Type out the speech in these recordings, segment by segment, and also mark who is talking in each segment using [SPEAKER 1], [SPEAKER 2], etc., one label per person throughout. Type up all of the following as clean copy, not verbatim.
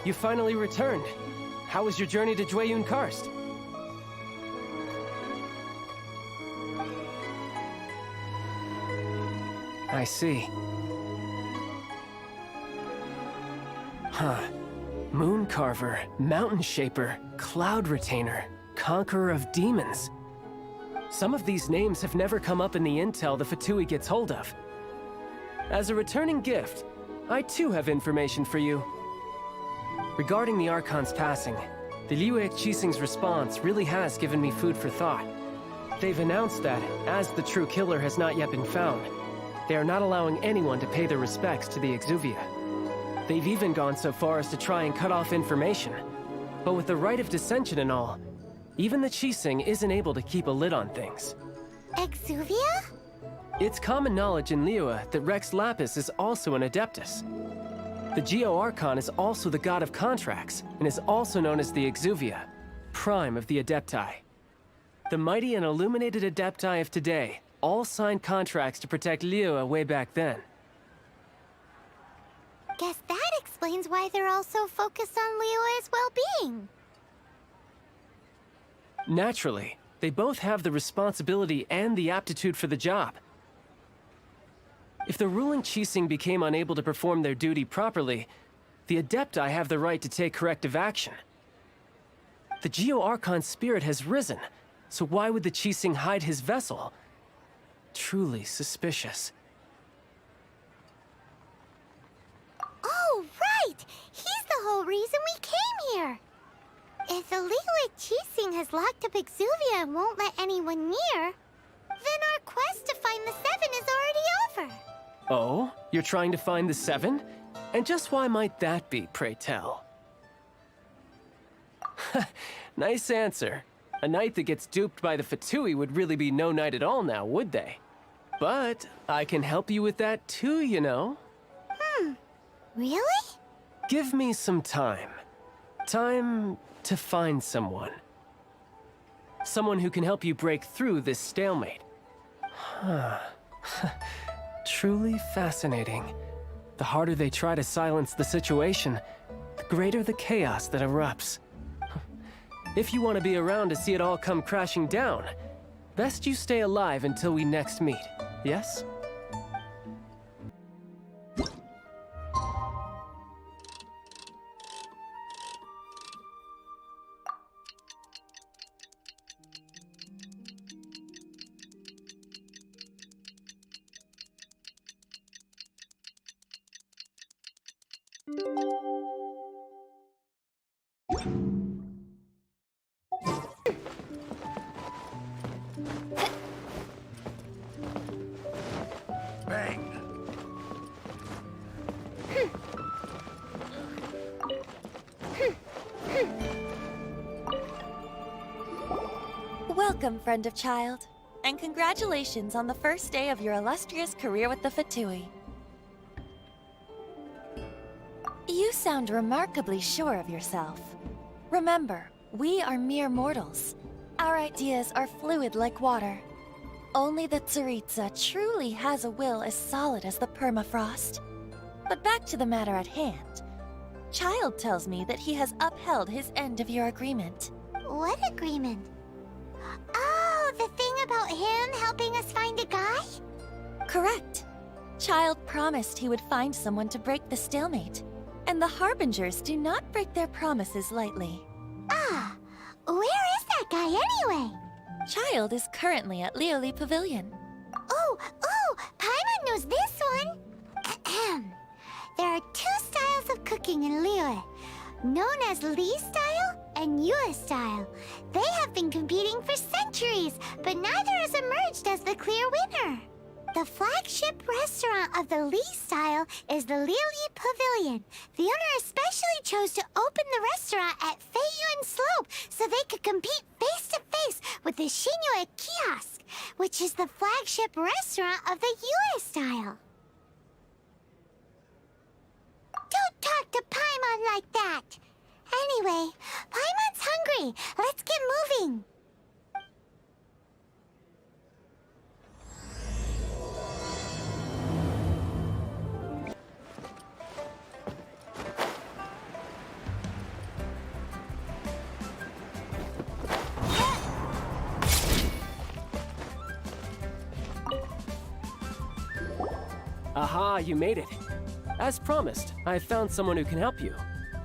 [SPEAKER 1] You finally returned. How was your journey to Jueyun Karst? I see. Huh. Moon Carver, Mountain Shaper, Cloud Retainer, Conqueror of Demons. Some of these names have never come up in the intel the Fatui gets hold of. As a returning gift, I too have information for you. Regarding the Archon's passing, the Liyue Qixing's response really has given me food for thought. They've announced that, as the true killer has not yet been found, they are not allowing anyone to pay their respects to the Exuvia. They've even gone so far as to try and cut off information. But with the right of dissension and all, even the Qixing isn't able to keep a lid on things.
[SPEAKER 2] Exuvia?
[SPEAKER 1] It's common knowledge in Liyue that Rex Lapis is also an Adeptus. The Geo-Archon is also the god of contracts, and is also known as the Exuvia, prime of the Adepti. The mighty and illuminated Adepti of today all signed contracts to protect Liyue way back then.
[SPEAKER 2] Guess that explains why they're all so focused on Liyue's well-being.
[SPEAKER 1] Naturally, they both have the responsibility and the aptitude for the job. If the ruling Qixing became unable to perform their duty properly, the Adepti have the right to take corrective action. The Geo-Archon's spirit has risen, so why would the Qixing hide his vessel? Truly suspicious.
[SPEAKER 2] Oh, right! He's the whole reason we came here! If the Liyue Qixing has locked up Exuvia and won't let anyone near, then our quest to find the Seven is already over.
[SPEAKER 1] Oh? You're trying to find the Seven? And just why might that be, pray tell? Nice answer. A knight that gets duped by the Fatui would really be no knight at all now, would they? But I can help you with that too, you know.
[SPEAKER 2] Really?
[SPEAKER 1] Give me some time. Time to find someone. Someone who can help you break through this stalemate. Truly fascinating. The harder they try to silence the situation, the greater the chaos that erupts. If you want to be around to see it all come crashing down, best you stay alive until we next meet, yes?
[SPEAKER 3] Welcome, friend of child, and congratulations on the first day of your illustrious career with the Fatui. You sound remarkably sure of yourself. Remember, we are mere mortals. Our ideas are fluid like water. Only the Tsaritsa truly has a will as solid as the permafrost. But back to the matter at hand. Child tells me that he has upheld his end of your agreement.
[SPEAKER 2] What agreement? Oh, the thing about him helping us find a guy?
[SPEAKER 3] Correct. Child promised he would find someone to break the stalemate. And the Harbingers do not break their promises lightly.
[SPEAKER 2] Ah, where is that guy anyway?
[SPEAKER 3] Child is currently at Lioli Pavilion.
[SPEAKER 2] Oh, Paimon knows this one. Ahem. There are two styles of cooking in Liyue, known as Li style and Yue style. They have been competing for centuries, but neither has emerged as the clear winner. The flagship restaurant of the Li style is the Lioli Pavilion. The owner especially chose to open the restaurant at Feiyuan Slope so they could compete face-to-face with the Shinue Kiosk, which is the flagship restaurant of the Yue style. Don't talk to Paimon like that! Anyway, Paimon's hungry. Let's get moving.
[SPEAKER 1] Aha, you made it. As promised, I have found someone who can help you.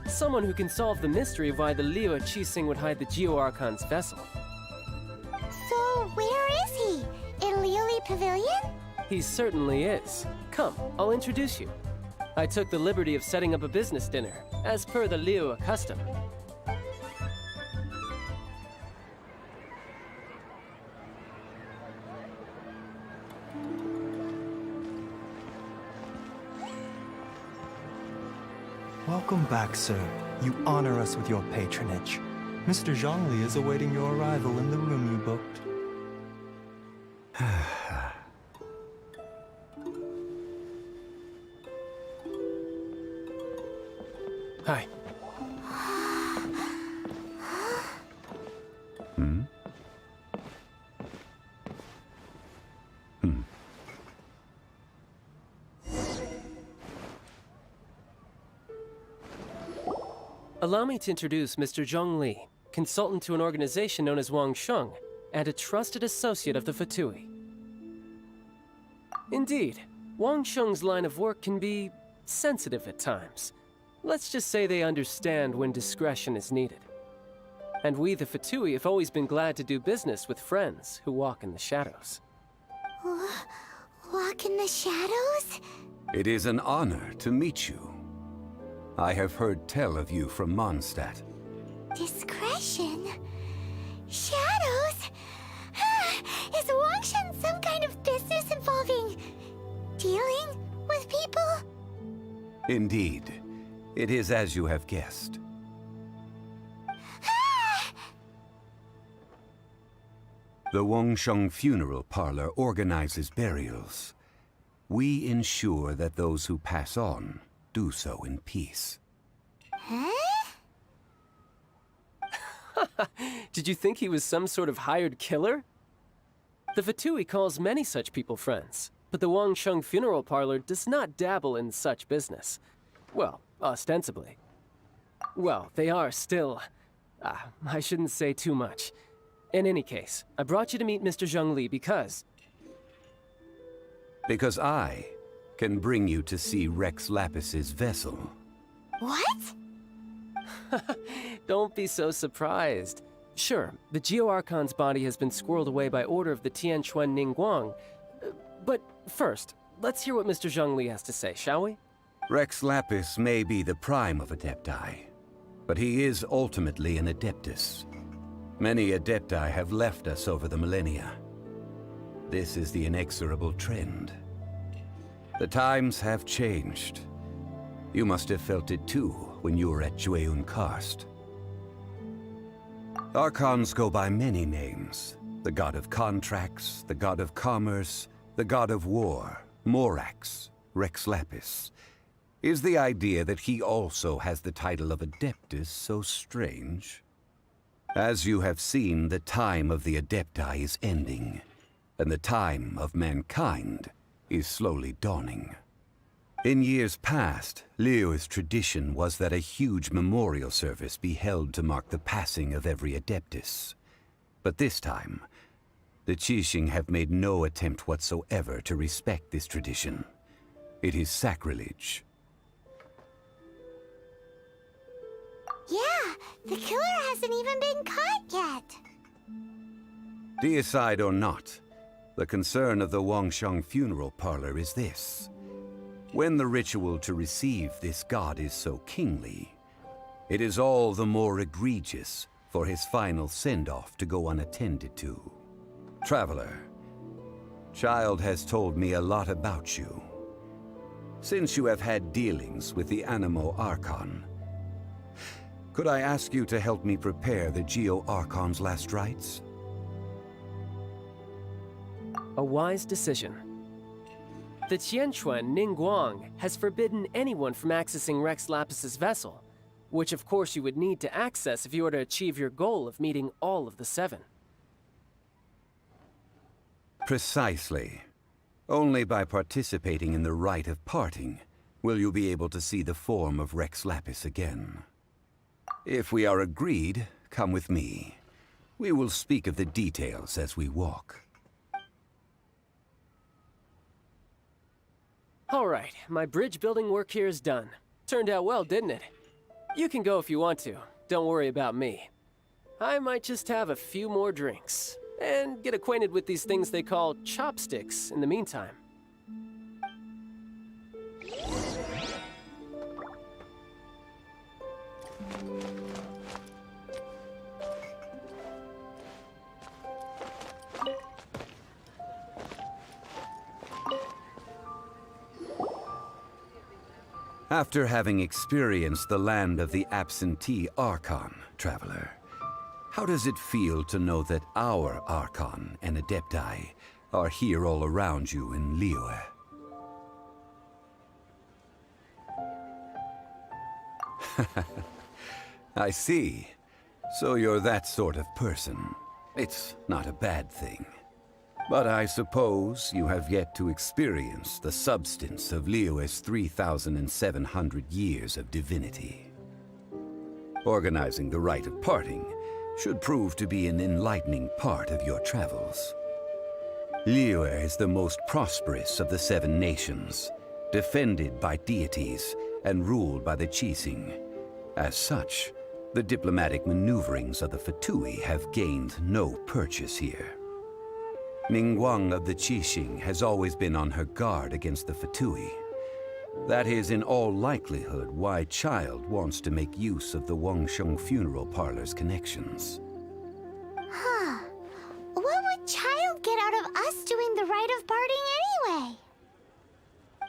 [SPEAKER 1] Someone who can solve the mystery of why the Liu Qixing would hide the Geo Archon's vessel.
[SPEAKER 2] So, where is he? In Liuli Pavilion?
[SPEAKER 1] He certainly is. Come, I'll introduce you. I took the liberty of setting up a business dinner, as per the Liu custom.
[SPEAKER 4] Welcome back, sir. You honor us with your patronage. Mr. Zhongli is awaiting your arrival in the room you booked.
[SPEAKER 1] Hi. Allow me to introduce Mr. Zhong Li, consultant to an organization known as Wang Sheng, and a trusted associate of the Fatui. Indeed, Wang Sheng's line of work can be sensitive at times. Let's just say they understand when discretion is needed. And we, the Fatui, have always been glad to do business with friends who walk in the shadows.
[SPEAKER 2] Walk in the shadows?
[SPEAKER 5] It is an honor to meet you. I have heard tell of you from Mondstadt.
[SPEAKER 2] Discretion? Shadows? Is Wangshan some kind of business involving dealing with people?
[SPEAKER 5] Indeed. It is as you have guessed. The Wangsheng Funeral Parlor organizes burials. We ensure that those who pass on do so in peace.
[SPEAKER 2] Huh?
[SPEAKER 1] Did you think he was some sort of hired killer? The Fatui calls many such people friends, but the Wangsheng Funeral Parlor does not dabble in such business. Well, ostensibly. Well, they are still... I shouldn't say too much. In any case, I brought you to meet Mr. Zhong Li because...
[SPEAKER 5] Because I can bring you to see Rex Lapis's vessel.
[SPEAKER 2] What?
[SPEAKER 1] Don't be so surprised. Sure, the Geo Archon's body has been squirreled away by order of the Tianquan Ningguang. But first, let's hear what Mr. Zhong Li has to say, shall we?
[SPEAKER 5] Rex Lapis may be the prime of Adepti, but he is ultimately an Adeptus. Many Adepti have left us over the millennia. This is the inexorable trend. The times have changed. You must have felt it too when you were at Jueyun Karst. Archons go by many names. The god of contracts, the god of commerce, the god of war, Morax, Rex Lapis. Is the idea that he also has the title of Adeptus so strange? As you have seen, the time of the Adepti is ending, and the time of mankind is slowly dawning. In years past, Liu's tradition was that a huge memorial service be held to mark the passing of every Adeptus. But this time, the Qixing have made no attempt whatsoever to respect this tradition. It is sacrilege.
[SPEAKER 2] Yeah, the killer hasn't even been caught yet.
[SPEAKER 5] Deicide or not, the concern of the Wangsheng Funeral Parlor is this. When the ritual to receive this god is so kingly, it is all the more egregious for his final send-off to go unattended to. Traveler, Child has told me a lot about you. Since you have had dealings with the Animo Archon, could I ask you to help me prepare the Geo Archon's last rites?
[SPEAKER 1] A wise decision. The Tianquan Ningguang has forbidden anyone from accessing Rex Lapis's vessel, which of course you would need to access if you were to achieve your goal of meeting all of the seven.
[SPEAKER 5] Precisely. Only by participating in the rite of parting will you be able to see the form of Rex Lapis again. If we are agreed, come with me. We will speak of the details as we walk.
[SPEAKER 1] All Alright, my bridge building work here is done. Turned out well, didn't it? You can go if you want to. Don't worry about me. I might just have a few more drinks, and get acquainted with these things they call chopsticks in the meantime.
[SPEAKER 5] After having experienced the land of the absentee Archon, traveler, how does it feel to know that our Archon and Adepti are here all around you in Liyue? I see. So you're that sort of person. It's not a bad thing. But I suppose you have yet to experience the substance of Liyue's 3,700 years of divinity. Organizing the rite of parting should prove to be an enlightening part of your travels. Liyue is the most prosperous of the 7 nations, defended by deities and ruled by the Qixing. As such, the diplomatic maneuverings of the Fatui have gained no purchase here. Ningguang of the Qixing has always been on her guard against the Fatui. That is in all likelihood why Child wants to make use of the Wangsheng funeral parlor's connections.
[SPEAKER 2] Huh. What would Child get out of us doing the rite of parting anyway?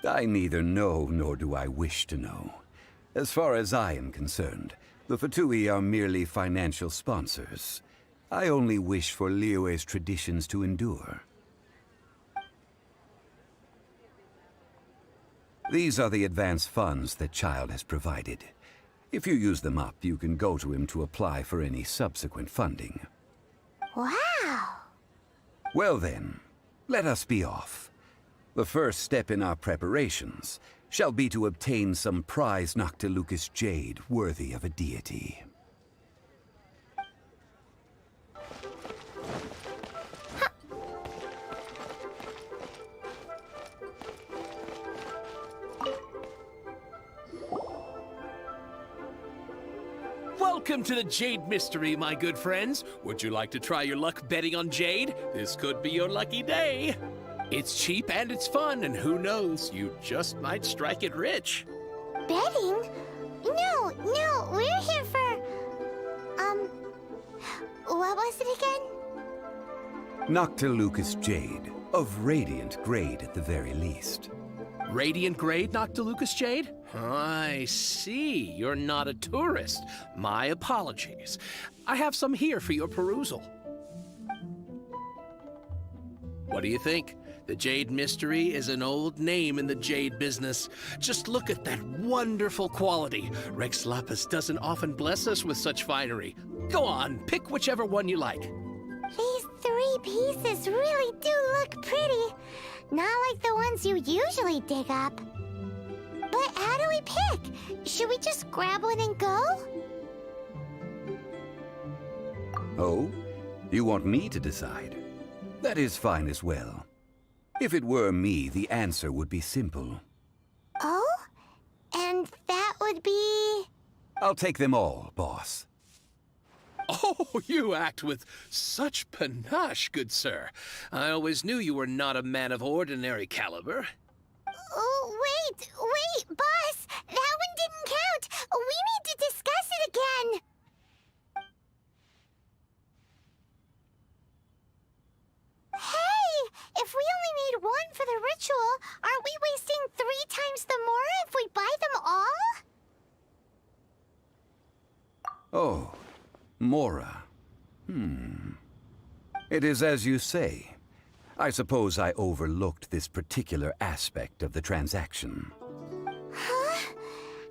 [SPEAKER 5] I neither know nor do I wish to know. As far as I am concerned, the Fatui are merely financial sponsors. I only wish for Liyue's traditions to endure. These are the advance funds that Child has provided. If you use them up, you can go to him to apply for any subsequent funding.
[SPEAKER 2] Wow!
[SPEAKER 5] Well then, let us be off. The first step in our preparations shall be to obtain some prized Noctilucous jade worthy of a deity.
[SPEAKER 6] Welcome to the Jade Mystery, my good friends. Would you like to try your luck betting on Jade? This could be your lucky day. It's cheap and it's fun, and who knows, you just might strike it rich.
[SPEAKER 2] Betting? No, we're here for... what was it again?
[SPEAKER 5] Noctilucous jade, of radiant grade at the very least.
[SPEAKER 6] Radiant grade, Noctilucous Jade? I see. You're not a tourist. My apologies. I have some here for your perusal. What do you think? The Jade Mystery is an old name in the jade business. Just look at that wonderful quality. Rex Lapis doesn't often bless us with such finery. Go on, pick whichever one you like.
[SPEAKER 2] These 3 pieces really do look pretty. Not like the ones you usually dig up. But how do we pick? Should we just grab one and go?
[SPEAKER 5] Oh? You want me to decide? That is fine as well. If it were me, the answer would be simple.
[SPEAKER 2] Oh? And that would be...
[SPEAKER 5] I'll take them all, boss.
[SPEAKER 6] Oh, you act with such panache, good sir. I always knew you were not a man of ordinary caliber.
[SPEAKER 2] Oh, wait, boss! That one didn't count! We need to discuss it again! Hey! If we only need one for the ritual, aren't we wasting 3 times the more if we buy them all?
[SPEAKER 5] Oh, Mora. It is as you say. I suppose I overlooked this particular aspect of the transaction.
[SPEAKER 2] Huh?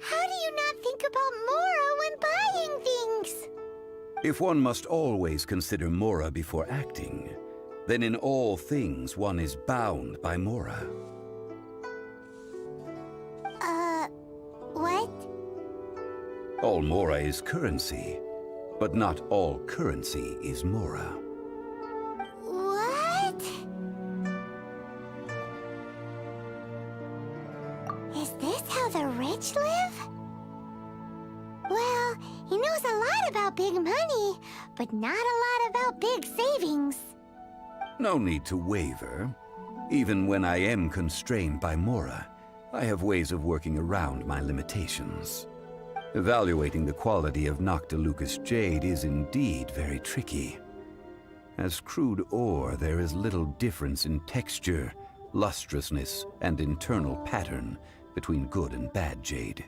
[SPEAKER 2] How do you not think about Mora when buying things?
[SPEAKER 5] If one must always consider Mora before acting, then in all things one is bound by Mora.
[SPEAKER 2] What?
[SPEAKER 5] All Mora is currency, but not all currency is Mora.
[SPEAKER 2] What? rich live? Well, he knows a lot about big money, but not a lot about big savings.
[SPEAKER 5] No need to waver. Even when I am constrained by Mora, I have ways of working around my limitations. Evaluating the quality of Noctilucous Jade is indeed very tricky. As crude ore, there is little difference in texture, lustrousness, and internal pattern between good and bad jade.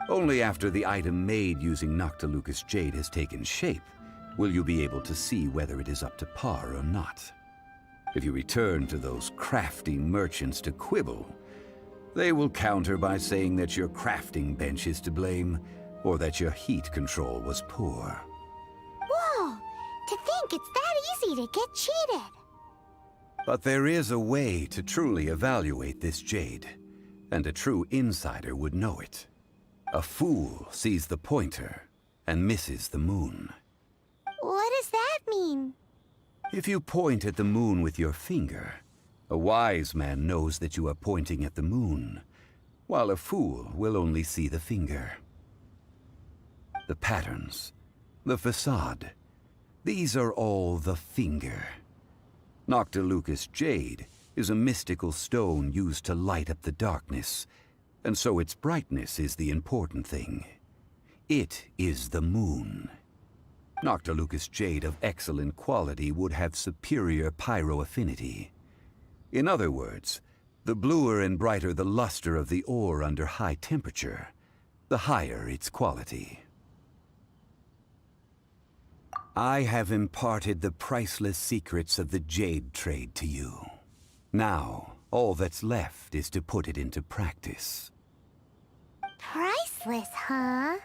[SPEAKER 5] Only after the item made using Noctilucous Jade has taken shape will you be able to see whether it is up to par or not. If you return to those crafty merchants to quibble, they will counter by saying that your crafting bench is to blame, or that your heat control was poor.
[SPEAKER 2] Whoa! To think it's that easy to get cheated.
[SPEAKER 5] But there is a way to truly evaluate this jade, and a true insider would know it. A fool sees the pointer and misses the moon.
[SPEAKER 2] What does that mean?
[SPEAKER 5] If you point at the moon with your finger, a wise man knows that you are pointing at the moon, while a fool will only see the finger. The patterns, the facade, these are all the finger. Noctilucous Jade is a mystical stone used to light up the darkness, and so its brightness is the important thing. It is the moon. Noctilucous Jade of excellent quality would have superior pyroaffinity. In other words, the bluer and brighter the luster of the ore under high temperature, the higher its quality. I have imparted the priceless secrets of the jade trade to you. Now, all that's left is to put it into practice.
[SPEAKER 2] Priceless, huh?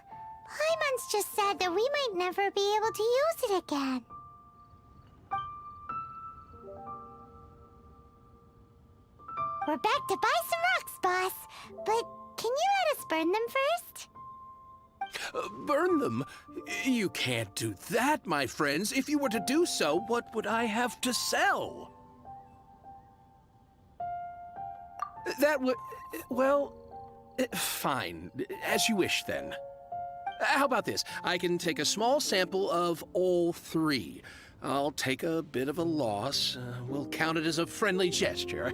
[SPEAKER 2] Paimon's just said that we might never be able to use it again. We're back to buy some rocks, boss. But can you let us burn them first?
[SPEAKER 6] Burn them? You can't do that, my friends. If you were to do so, what would I have to sell? That would... well... fine. As you wish, then. How about this? I can take a small sample of all three. I'll take a bit of a loss. We'll count it as a friendly gesture.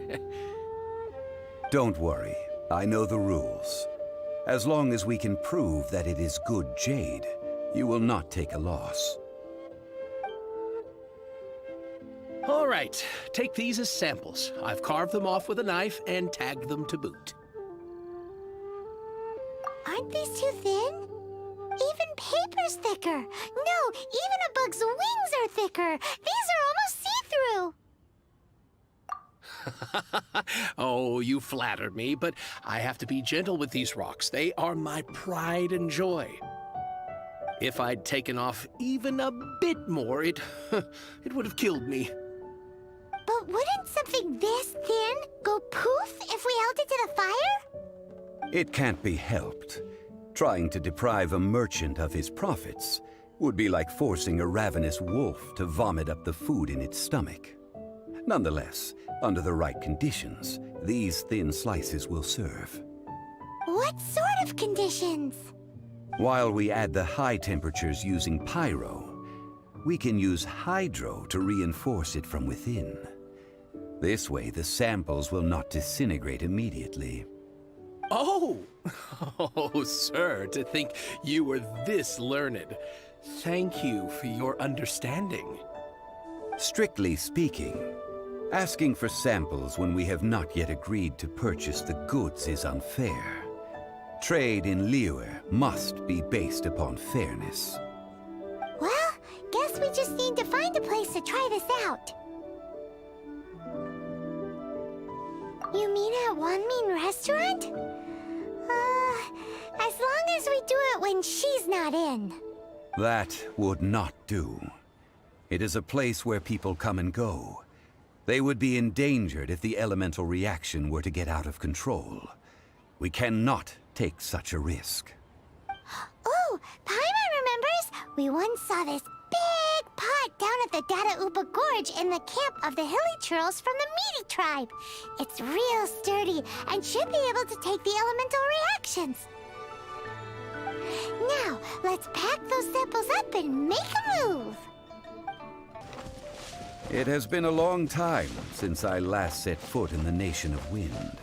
[SPEAKER 5] Don't worry. I know the rules. As long as we can prove that it is good jade, you will not take a loss.
[SPEAKER 6] All right. Take these as samples. I've carved them off with a knife and tagged them to boot.
[SPEAKER 2] Aren't these too thin? Even paper's thicker. No, even a bug's wings are thicker. These are almost see-through.
[SPEAKER 6] Oh, you flatter me, but I have to be gentle with these rocks. They are my pride and joy. If I'd taken off even a bit more, it would have killed me.
[SPEAKER 2] But wouldn't something this thin go poof if we held it to the fire?
[SPEAKER 5] It can't be helped. Trying to deprive a merchant of his profits would be like forcing a ravenous wolf to vomit up the food in its stomach. Nonetheless, under the right conditions, these thin slices will serve.
[SPEAKER 2] What sort of conditions?
[SPEAKER 5] While we add the high temperatures using pyro, we can use hydro to reinforce it from within. This way, the samples will not disintegrate immediately.
[SPEAKER 6] Oh! Oh, sir, to think you were this learned. Thank you for your understanding.
[SPEAKER 5] Strictly speaking, asking for samples when we have not yet agreed to purchase the goods is unfair. Trade in Liyue must be based upon fairness.
[SPEAKER 2] Well, guess we just need to find a place to try this out. You mean at Wanmin Restaurant? As long as we do it when she's not in.
[SPEAKER 5] That would not do. It is a place where people come and go. They would be endangered if the elemental reaction were to get out of control. We cannot take such a risk.
[SPEAKER 2] Oh, Paimon remembers! We once saw this big pot down at the Dada Upa Gorge in the camp of the hilly churls from the Meaty tribe. It's real sturdy and should be able to take the elemental reactions. Now, let's pack those samples up and make a move.
[SPEAKER 5] It has been a long time since I last set foot in the Nation of Wind.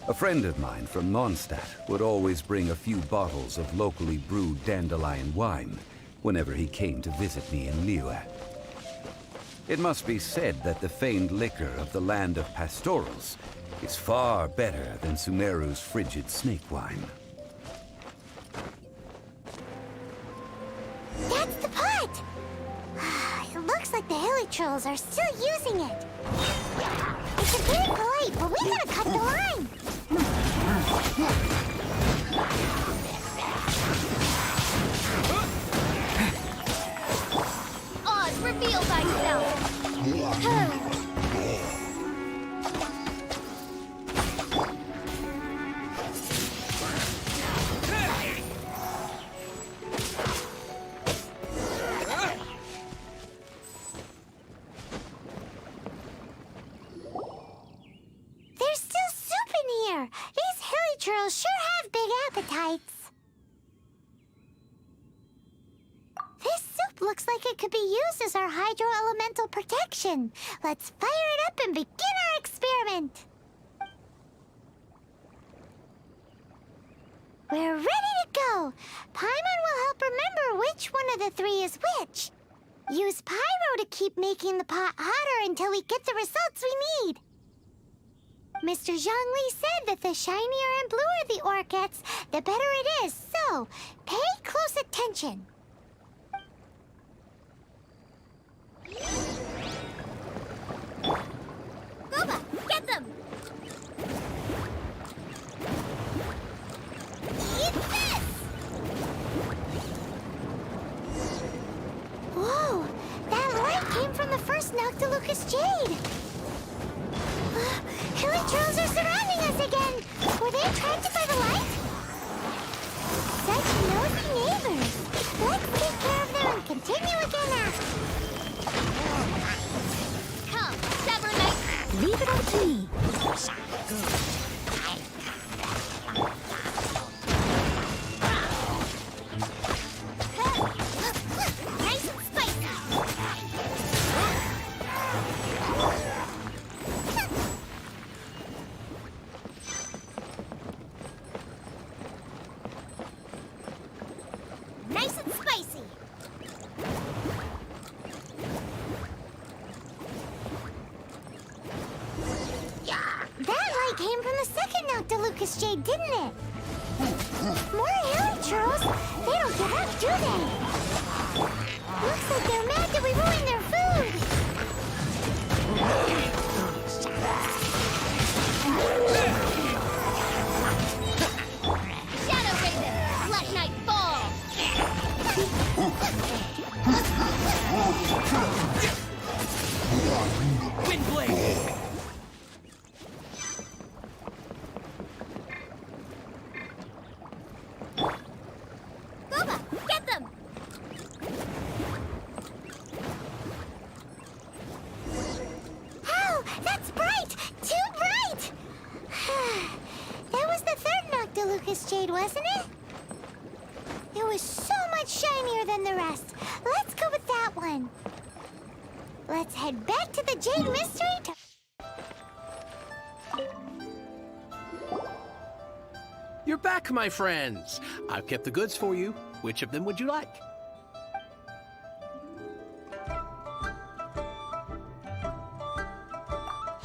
[SPEAKER 5] A friend of mine from Mondstadt would always bring a few bottles of locally brewed dandelion wine whenever he came to visit me in Liyue. It must be said that the famed liquor of the land of pastorals is far better than Sumeru's frigid snake wine.
[SPEAKER 2] That's the pot! It looks like the hilly trolls are still using it. It's very polite, but we gotta cut the line.
[SPEAKER 3] Oz, reveal thyself!
[SPEAKER 2] There's still soup in here. These hilly churls sure have big appetites. This soup looks like it could be used as our hydro-elemental protection. Let's fire it up and begin our experiment. We're ready to go. Paimon will help remember which one of the three is which. Use pyro to keep making the pot hotter until we get the results we need. Mr. Zhongli said that the shinier and bluer the ore gets, the better it is, so pay close attention.
[SPEAKER 3] Gooba, get them!
[SPEAKER 2] Eat this! Whoa! That light came from the first Noctilucous Jade! Hilly trolls are surrounding us again! Were they attracted by the light? Such nosy neighbors! Let's take care of them and continue again after.
[SPEAKER 3] Come, stubborn knight!
[SPEAKER 2] Leave it up to me.
[SPEAKER 3] Nice and spicy! Nice and spicy!
[SPEAKER 2] That light came from the second Noctilucous Jade, didn't it? More hilly churls? They don't give up, do they? Looks like they're mad that we ruined their food.
[SPEAKER 3] Shadow Raven! Black Knight fall!
[SPEAKER 1] Windblade!
[SPEAKER 3] Gooba, get them!
[SPEAKER 2] Oh, that's bright! Too bright! That was the third Noctilucous Jade, wasn't it? It was so much shinier than the rest. Let's go with that one. Let's head back to the Jade Mystery to...
[SPEAKER 6] You're back, my friends. I've kept the goods for you. Which of them would you like?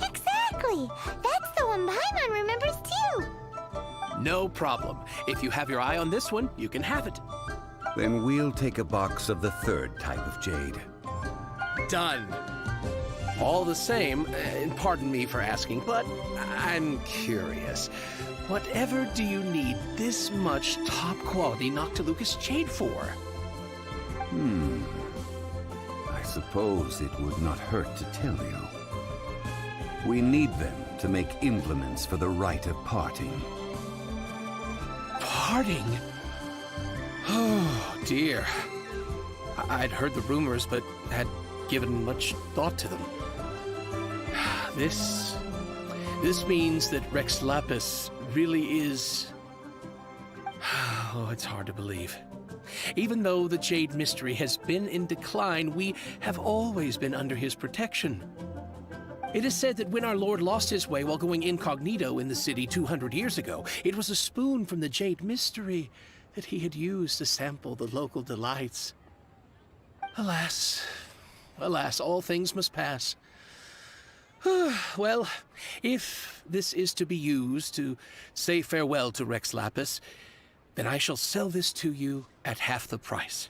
[SPEAKER 2] Exactly! That's the one Paimon remembers too!
[SPEAKER 6] No problem. If you have your eye on this one, you can have it.
[SPEAKER 5] Then we'll take a box of the third type of jade.
[SPEAKER 6] Done. All the same, and pardon me for asking, but I'm curious. Whatever do you need this much top-quality Noctilucous Jade for?
[SPEAKER 5] I suppose it would not hurt to tell you. We need them to make implements for the rite of parting.
[SPEAKER 6] Parting? Oh, dear. I'd heard the rumors, but had given much thought to them. This means that Rex Lapis really is... Oh, it's hard to believe. Even though the Jade Mystery has been in decline, we have always been under his protection. It is said that when our Lord lost his way while going incognito in the city 200 years ago, it was a spoon from the Jade Mystery that he had used to sample the local delights. Alas, alas, all things must pass. Well, if this is to be used to say farewell to Rex Lapis, then I shall sell this to you at half the price.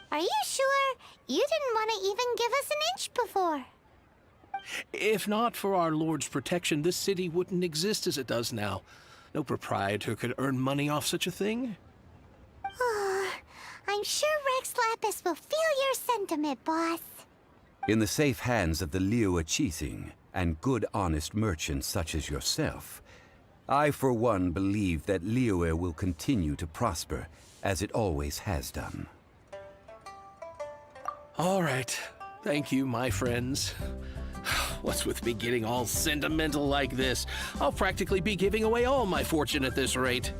[SPEAKER 2] Are you sure? You didn't want to even give us an inch before.
[SPEAKER 6] If not for our Lord's protection, this city wouldn't exist as it does now. No proprietor could earn money off such a thing.
[SPEAKER 2] I'm sure Rex Lapis will feel your sentiment, boss.
[SPEAKER 5] In the safe hands of the Liyue Qixing and good honest merchants such as yourself, I for one believe that Liyue will continue to prosper as it always has done.
[SPEAKER 6] All right. Thank you, my friends. What's with me getting all sentimental like this? I'll practically be giving away all my fortune at this rate.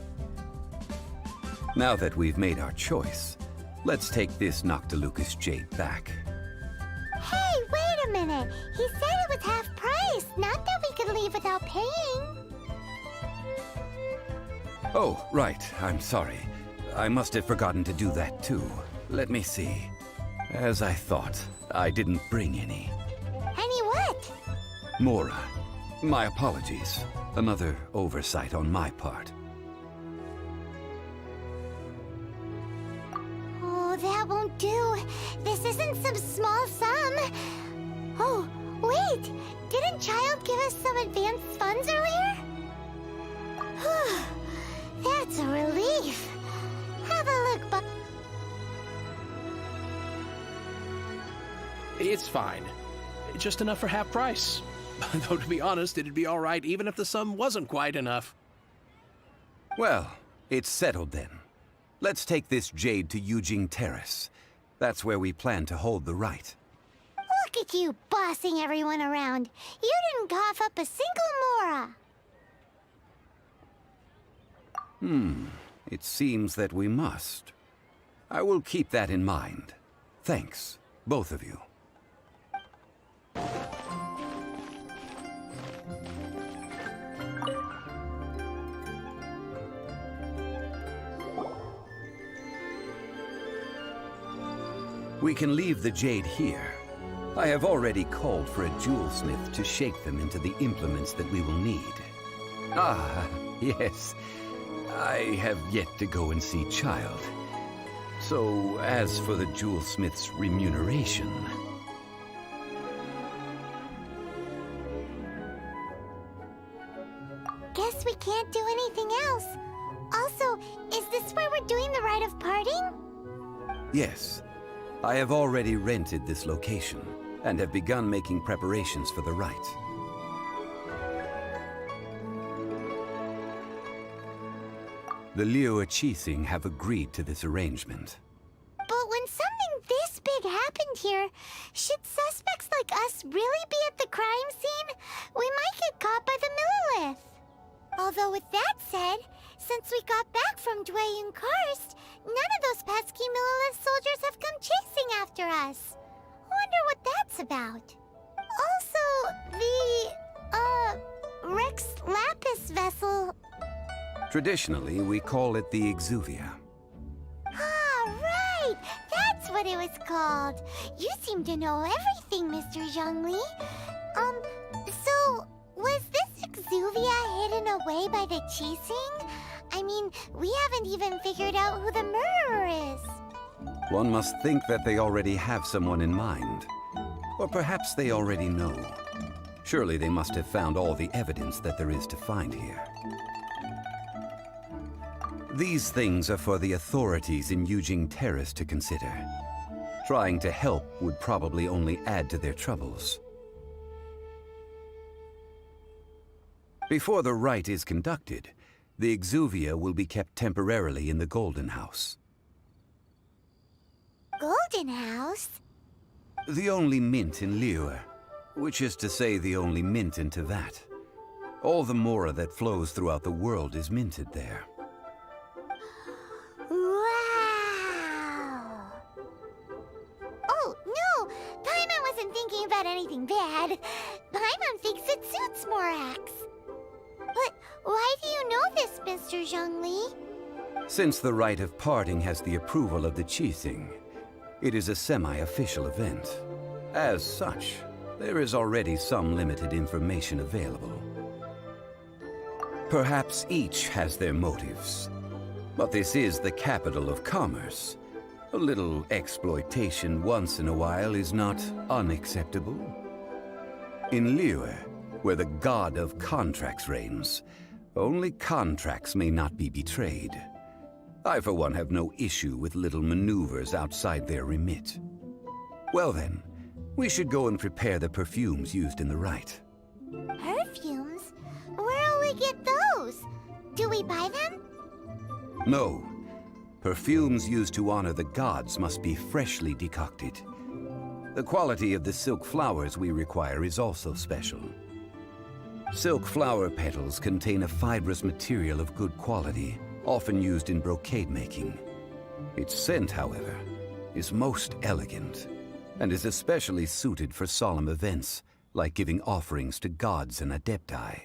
[SPEAKER 5] Now that we've made our choice, let's take this Noctilucous jade back.
[SPEAKER 2] Hey, wait a minute. He said it was half price, not that we could leave without paying.
[SPEAKER 5] Oh, right. I'm sorry. I must have forgotten to do that too. Let me see. As I thought, I didn't bring any.
[SPEAKER 2] Any what?
[SPEAKER 5] Mora. My apologies. Another oversight on my part.
[SPEAKER 2] Oh, that won't do. This isn't some small sum. Oh, wait. Didn't Child give us some advanced funds earlier? That's a relief. Have a look, Bob.
[SPEAKER 6] It's fine. Just enough for half price. Though, to be honest, it'd be all right even if the sum wasn't quite enough.
[SPEAKER 5] Well, it's settled then. Let's take this jade to Yujing Terrace. That's where we plan to hold the rite.
[SPEAKER 2] Look at you bossing everyone around. You didn't cough up a single Mora.
[SPEAKER 5] It seems that we must. I will keep that in mind. Thanks, both of you. We can leave the jade here. I have already called for a jewelsmith to shape them into the implements that we will need. Ah, yes. I have yet to go and see Child. So, as for the jewelsmith's remuneration...
[SPEAKER 2] Guess we can't do anything else. Also, is this where we're doing the rite of parting?
[SPEAKER 5] Yes. I have already rented this location, and have begun making preparations for the rite. The Liyue Qixing have agreed to this arrangement.
[SPEAKER 2] But when something this big happened here, should suspects like us really be at the crime scene? We might get caught by the Millilith. Although with that said, since we got back from Dwayne Karst, none of those pesky Millilith soldiers have come chasing after us. Wonder what that's about. Also, the, Rex Lapis vessel...
[SPEAKER 5] Traditionally, we call it the Exuvia.
[SPEAKER 2] Ah, right! That's what it was called. You seem to know everything, Mr. Zhongli. So, was this Exuvia hidden away by the Qixing? I mean, we haven't even figured out who the murderer is.
[SPEAKER 5] One must think that they already have someone in mind. Or perhaps they already know. Surely they must have found all the evidence that there is to find here. These things are for the authorities in Yujing Terrace to consider. Trying to help would probably only add to their troubles. Before the rite is conducted, the Exuvia will be kept temporarily in the Golden House.
[SPEAKER 2] golden house?
[SPEAKER 5] The only mint in Liyue, which is to say the only mint in Tevat. All the mora that flows throughout the world is minted there.
[SPEAKER 2] Wow! Oh, no! Paimon wasn't thinking about anything bad. Paimon thinks it suits Morax. But why do you know this, Mr. Zhongli?
[SPEAKER 5] Since the rite of parting has the approval of the Qixing, it is a semi-official event. As such, there is already some limited information available. Perhaps each has their motives, but this is the capital of commerce. A little exploitation once in a while is not unacceptable. In Liyue, where the god of contracts reigns, only contracts may not be betrayed. I, for one, have no issue with little maneuvers outside their remit. Well then, we should go and prepare the perfumes used in the rite.
[SPEAKER 2] Perfumes? Where'll we get those? Do we buy them?
[SPEAKER 5] No. Perfumes used to honor the gods must be freshly decocted. The quality of the silk flowers we require is also special. Silk flower petals contain a fibrous material of good quality, often used in brocade making. Its scent, however, is most elegant, and is especially suited for solemn events, like giving offerings to gods and adepti.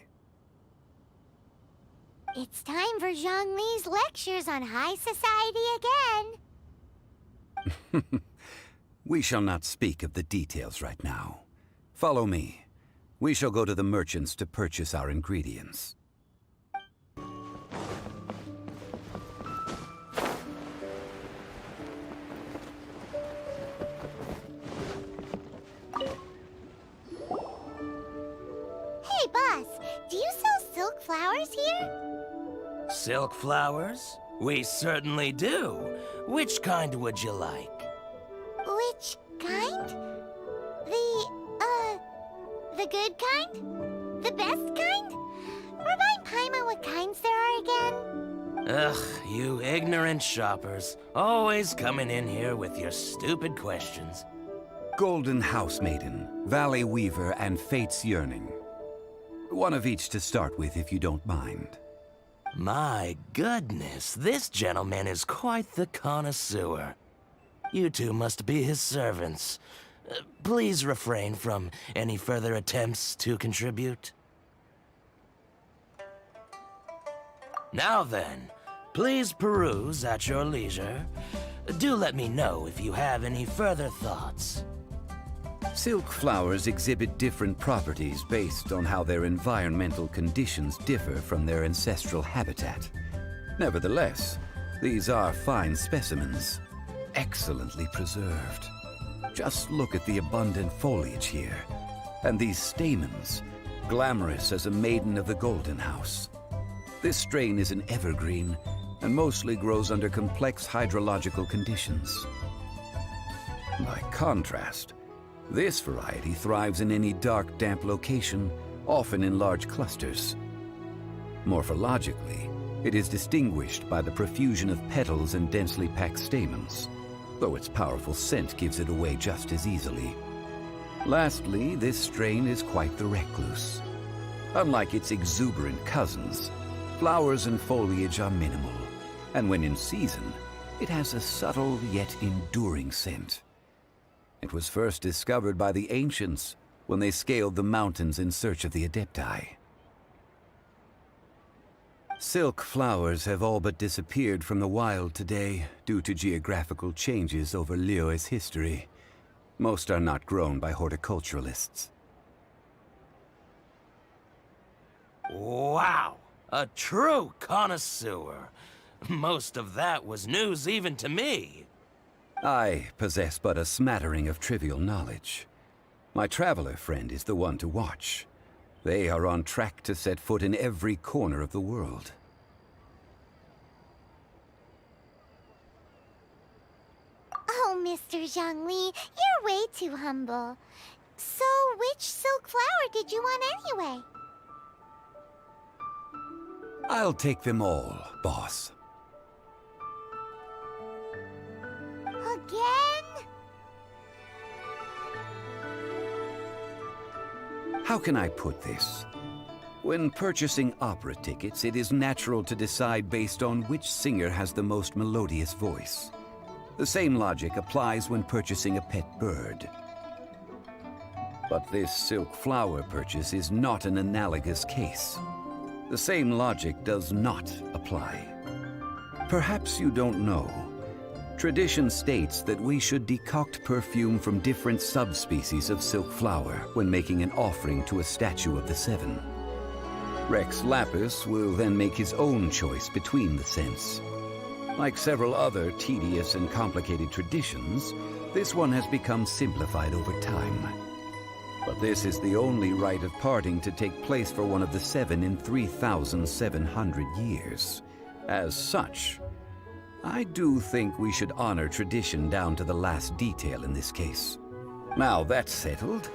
[SPEAKER 2] It's time for Zhongli's lectures on high society again.
[SPEAKER 5] We shall not speak of the details right now. Follow me. We shall go to the merchants to purchase our ingredients.
[SPEAKER 2] Hey, boss, do you sell silk flowers here?
[SPEAKER 7] Silk flowers? We certainly do. Which kind would you like?
[SPEAKER 2] Which kind? The good kind? The best kind? Remind Paimon what kinds there are again.
[SPEAKER 7] Ugh, you ignorant shoppers. Always coming in here with your stupid questions.
[SPEAKER 5] Golden Housemaiden, Valley Weaver, and Fate's Yearning. One of each to start with, if you don't mind.
[SPEAKER 7] My goodness, this gentleman is quite the connoisseur. You two must be his servants. Please refrain from any further attempts to contribute. Now then, please peruse at your leisure. Do let me know if you have any further thoughts.
[SPEAKER 5] Silk flowers exhibit different properties based on how their environmental conditions differ from their ancestral habitat. Nevertheless, these are fine specimens, excellently preserved. Just look at the abundant foliage here, and these stamens, glamorous as a maiden of the Golden House. This strain is an evergreen, and mostly grows under complex hydrological conditions. By contrast, this variety thrives in any dark, damp location, often in large clusters. Morphologically, it is distinguished by the profusion of petals and densely packed stamens, though its powerful scent gives it away just as easily. Lastly, this strain is quite the recluse. Unlike its exuberant cousins, flowers and foliage are minimal, and when in season, it has a subtle yet enduring scent. It was first discovered by the ancients when they scaled the mountains in search of the adepti. Silk flowers have all but disappeared from the wild today due to geographical changes over Liyue's history. Most are not grown by horticulturalists.
[SPEAKER 7] Wow! A true connoisseur. Most of that was news even to me.
[SPEAKER 5] I possess but a smattering of trivial knowledge. My traveler friend is the one to watch. They are on track to set foot in every corner of the world.
[SPEAKER 2] Oh, Mr. Zhongli, you're way too humble. So, which silk flower did you want anyway?
[SPEAKER 5] I'll take them all, boss.
[SPEAKER 2] Again?
[SPEAKER 5] How can I put this? When purchasing opera tickets, it is natural to decide based on which singer has the most melodious voice. The same logic applies when purchasing a pet bird. But this silk flower purchase is not an analogous case. The same logic does not apply. Perhaps you don't know. Tradition states that we should decoct perfume from different subspecies of silk flower when making an offering to a statue of the seven. Rex Lapis will then make his own choice between the scents. Like several other tedious and complicated traditions, this one has become simplified over time. But this is the only rite of parting to take place for one of the seven in 3,700 years. As such, I do think we should honor tradition down to the last detail in this case. Now that's settled,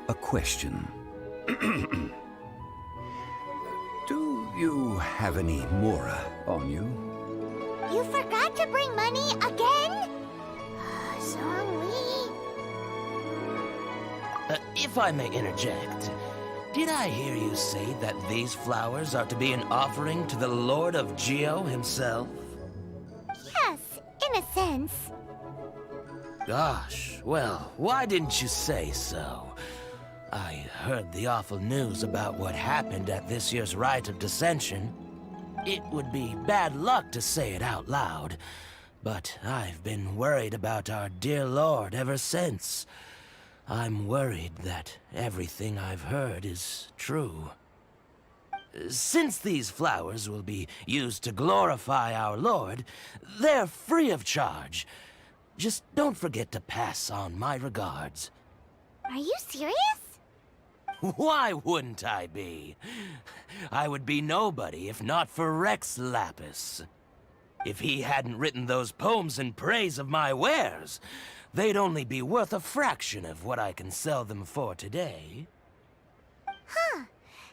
[SPEAKER 5] a question. Do you have any mora on you?
[SPEAKER 2] You forgot to bring money again? Sorry.
[SPEAKER 7] If I may interject, did I hear you say that these flowers are to be an offering to the Lord of Geo himself?
[SPEAKER 2] Yes, in a sense.
[SPEAKER 7] Gosh, well, why didn't you say so? I heard the awful news about what happened at this year's Rite of Dissension. It would be bad luck to say it out loud, but I've been worried about our dear Lord ever since. I'm worried that everything I've heard is true. Since these flowers will be used to glorify our Lord, they're free of charge. Just don't forget to pass on my regards.
[SPEAKER 2] Are you serious?
[SPEAKER 7] Why wouldn't I be? I would be nobody if not for Rex Lapis. If he hadn't written those poems in praise of my wares, they'd only be worth a fraction of what I can sell them for today.
[SPEAKER 2] Huh.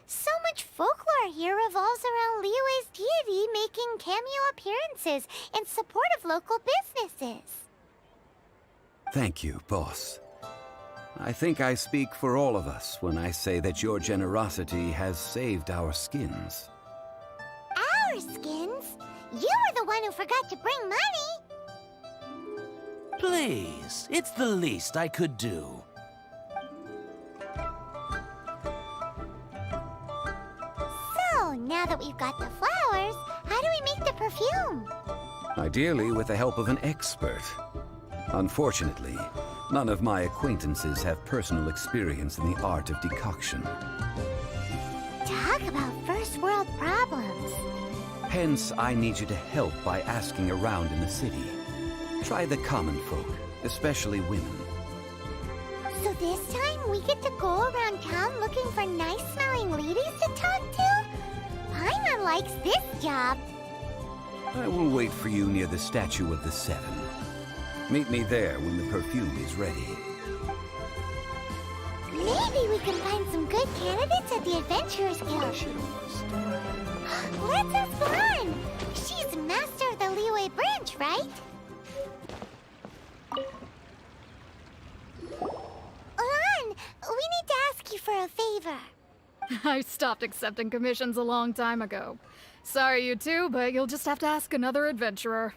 [SPEAKER 2] So much folklore here revolves around Liyue's deity making cameo appearances in support of local businesses.
[SPEAKER 5] Thank you, boss. I think I speak for all of us when I say that your generosity has saved our skins.
[SPEAKER 2] Our skins? You were the one who forgot to bring money!
[SPEAKER 7] Please, it's the least I could do.
[SPEAKER 2] So, now that we've got the flowers, how do we make the perfume?
[SPEAKER 5] Ideally with the help of an expert. Unfortunately, none of my acquaintances have personal experience in the art of decoction.
[SPEAKER 2] Talk about first world problems.
[SPEAKER 5] Hence, I need you to help by asking around in the city. Try the common folk, especially women.
[SPEAKER 2] So this time we get to go around town looking for nice-smelling ladies to talk to? Paimon likes this job.
[SPEAKER 5] I will wait for you near the statue of the Seven. Meet me there when the perfume is ready.
[SPEAKER 2] Maybe we can find some good candidates at the Adventurers Guild. Let's have fun! She's master of the Liyue branch, right? Lan, we need to ask you for a favor.
[SPEAKER 8] I stopped accepting commissions a long time ago. Sorry, you two, but you'll just have to ask another adventurer.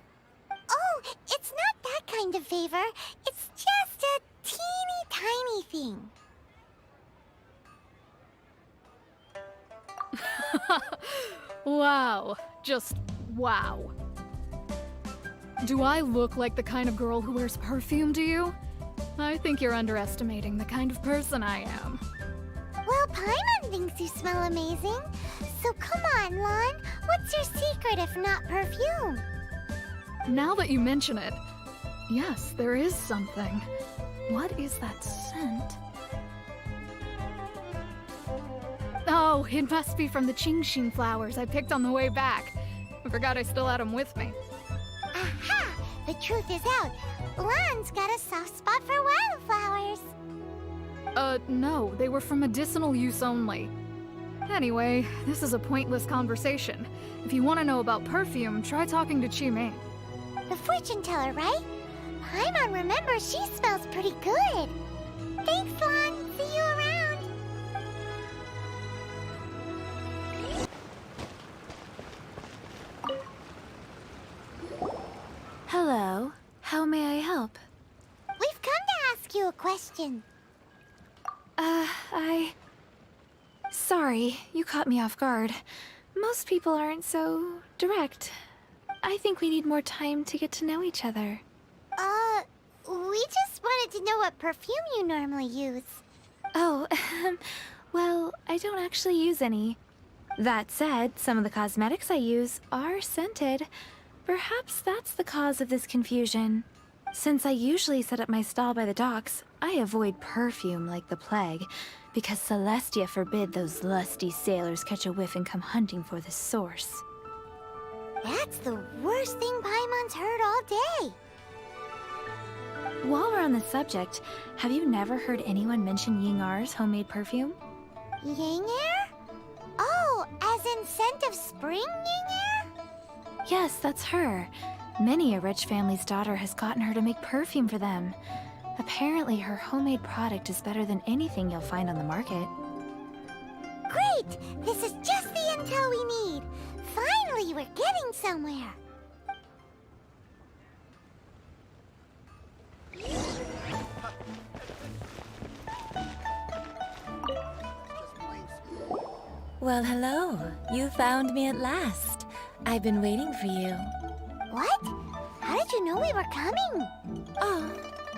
[SPEAKER 2] Oh, it's not that kind of favor. It's just a teeny tiny thing.
[SPEAKER 8] Wow. Just wow. Do I look like the kind of girl who wears perfume to you? I think you're underestimating the kind of person I am.
[SPEAKER 2] Well, Paimon thinks you smell amazing. So come on, Lan. What's your secret if not perfume?
[SPEAKER 8] Now that you mention it, yes, there is something. What is that scent? Oh, it must be from the Genshin flowers I picked on the way back. I forgot I still had them with me.
[SPEAKER 2] Aha! The truth is out. Lan's got a soft spot for wildflowers.
[SPEAKER 8] No, they were for medicinal use only. Anyway, this is a pointless conversation. If you want to know about perfume, try talking to Qiming.
[SPEAKER 2] The fortune teller, right? Paimon remembers she smells pretty good. Thanks, Lan. See you around.
[SPEAKER 9] How may I help?
[SPEAKER 2] We've come to ask you a question.
[SPEAKER 9] Sorry, you caught me off guard. Most people aren't so direct. I think we need more time to get to know each other.
[SPEAKER 2] We just wanted to know what perfume you normally use.
[SPEAKER 9] Oh, well, I don't actually use any. That said, some of the cosmetics I use are scented. Perhaps that's the cause of this confusion. Since I usually set up my stall by the docks, I avoid perfume like the plague, because Celestia forbid those lusty sailors catch a whiff and come hunting for the source.
[SPEAKER 2] That's the worst thing Paimon's heard all day.
[SPEAKER 9] While we're on the subject, have you never heard anyone mention Yingar's homemade perfume?
[SPEAKER 2] Yingar? Oh, as in scent of spring, Yingar?
[SPEAKER 9] Yes, that's her. Many a rich family's daughter has gotten her to make perfume for them. Apparently, her homemade product is better than anything you'll find on the market.
[SPEAKER 2] Great! This is just the intel we need. Finally, we're getting somewhere.
[SPEAKER 3] Well, hello. You found me at last. I've been waiting for you.
[SPEAKER 2] What? How did you know we were coming?
[SPEAKER 3] Oh,